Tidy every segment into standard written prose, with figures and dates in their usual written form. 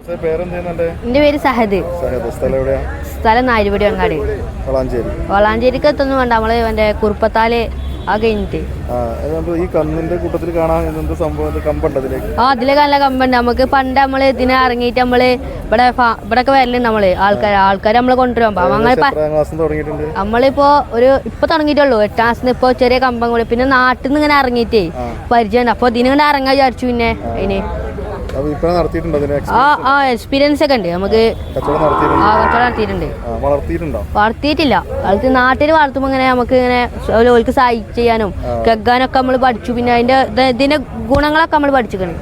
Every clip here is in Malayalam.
എന്റെ പേര് സഹദ്. സ്ഥലം നാലുപടി അങ്ങാടി. വളാഞ്ചേരിക്ക് എത്തൊന്നും വേണ്ട, നമ്മള് മറ്റേ കുറുപ്പത്താല് ആ കഴിഞ്ഞിട്ട് അതിലൊക്കെ നല്ല കമ്പുണ്ട്. നമുക്ക് പണ്ട് നമ്മള് ഇതിനെ ഇറങ്ങിയിട്ട് നമ്മള് ഇവിടെയൊക്കെ വരലുണ്ട്. നമ്മള് ആൾക്കാർ നമ്മള് കൊണ്ടുവരുമ്പോ നമ്മളിപ്പോ ഇപ്പൊ തുടങ്ങിയിട്ടുള്ളൂ 8ാം ക്ലാസ്സിന്. ഇപ്പൊ ചെറിയ കമ്പം കൂടി പിന്നെ നാട്ടിൽ നിന്ന് ഇങ്ങനെ ഇറങ്ങിയിട്ടേ പരിചയം. അപ്പൊ ഇതിനെ ഇറങ്ങാൻ വിചാരിച്ചു. പിന്നെ അതിന് എക്സ്പീരിയൻസ് ഒക്കെ ഉണ്ട് നമുക്ക്. കച്ചവടം വളർത്തിയിട്ടില്ല. അത് നാട്ടിൽ വളർത്തുമ്പോ ഇങ്ങനെ നമുക്ക് ഇങ്ങനെ ഓർക്ക് സഹായിച്ച് ചെയ്യാനും കെഗാനൊക്കെ നമ്മൾ പഠിച്ചു. പിന്നെ ഇതിന്റെ ഗുണങ്ങളൊക്കെ നമ്മൾ പഠിച്ചിക്കണ്.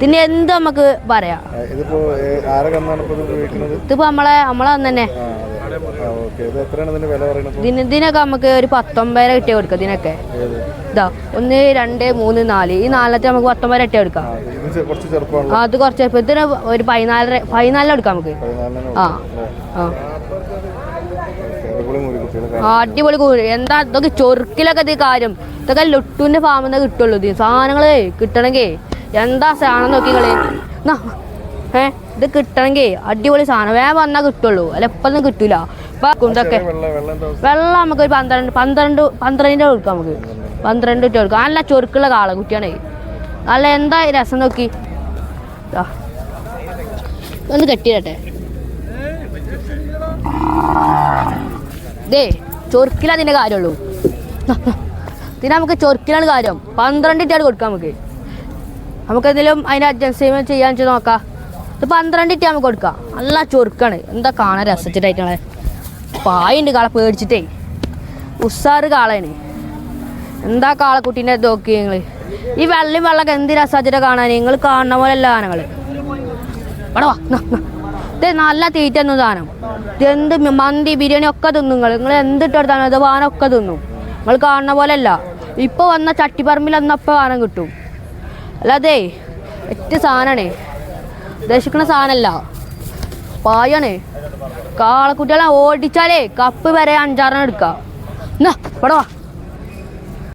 പിന്നെ എന്ത് നമുക്ക് പറയാം. ഇതിപ്പോ നമ്മളെ തന്നെ ഇതിനൊക്കെ നമുക്ക് ഒരു 19 കിട്ടിയ കൊടുക്കാം. ഇതിനൊക്കെ ഇതാ 1 2 3 4 ഈ 4 നമുക്ക് 19 കിട്ടിയ കൊടുക്കാം. അത് കുറച്ച് ഇതിന് ഒരു 14 എടുക്കാം നമുക്ക്. അടിപൊളി കൂടി. എന്താ ഇതൊക്കെ ചൊറുക്കിലൊക്കെ ഇത് കാര്യം. ഇതൊക്കെ ലുട്ടുവിന്റെ ഫാമിൽ നിന്ന് കിട്ടുള്ളൂ. ഇത് സാധനങ്ങള് കിട്ടണമെങ്കിൽ എന്താ സാധനം നോക്കിക്കളി. ഇത് കിട്ടണമെങ്കിൽ അടിപൊളി സാധനം വേഗം വന്നാൽ കിട്ടുള്ളൂ. അല്ല എപ്പൊന്നും കിട്ടൂല. ഇതൊക്കെ വെള്ളം നമുക്ക് ഒരു 12 കൊടുക്കാം. നമുക്ക് 12 ഇട്ട് കൊടുക്കാം. നല്ല ചൊറുക്കുള്ള കാള കുട്ടിയാണേ. നല്ല എന്താ രസം നോക്കി. ഒന്ന് കെട്ടിയിട്ടെ. ഇതേ ചൊറുക്കില അതിന്റെ കാര്യമുള്ളൂ. ഇതിന് നമുക്ക് ചൊറുക്കിലാണ് കാര്യം. 12 ഇട്ടാണ് കൊടുക്കാം. നമുക്കെന്തെങ്കിലും അതിന്റെ അഡ്ജസ്റ്റ്മെന്റ് ചെയ്യാൻ വെച്ച് നോക്കാം. ഇത് 12 ഇട്ട് നമുക്ക് കൊടുക്കാം. നല്ല ചൊറുക്കാണ്. എന്താ കാണാൻ രസിച്ചിട്ടായിട്ടുള്ള പായുണ്ട് കാള പേടിച്ചിട്ടേ. ഉസാറ് കാളയാണ്. എന്താ കാളക്കുട്ടീൻ്റെ നോക്കി നിങ്ങൾ. ഈ വെള്ളമൊക്കെ എന്ത് രസാച്ചിട്ട് കാണാൻ. നിങ്ങൾ കാണുന്ന പോലെ അല്ല സാധനങ്ങൾ. ഇവിടെ വാ. ഇത് നല്ല തീറ്റ ഒന്നും സാധനം. എന്ത് മന്തി ബിരിയാണി ഒക്കെ തിന്നും. നിങ്ങൾ എന്തിട്ടെടുത്താണ് ഇത് വാനൊക്കെ തിന്നും. നിങ്ങൾ കാണുന്ന പോലെ അല്ല. ഇപ്പോൾ വന്ന ചട്ടിപ്പറമ്പിൽ വന്നപ്പോൾ സാധനം കിട്ടും. അല്ലാതെ ഏറ്റ സാധനമാണ്. ഉദ്ദേശിക്കുന്ന സാധനമല്ല, പായാണ്. കാളക്കുട്ടികളെ ഓടിച്ചാലേ കപ്പ് വരെ 5-6 എടുക്കാം. എന്നാ ഇവിടെ വാ.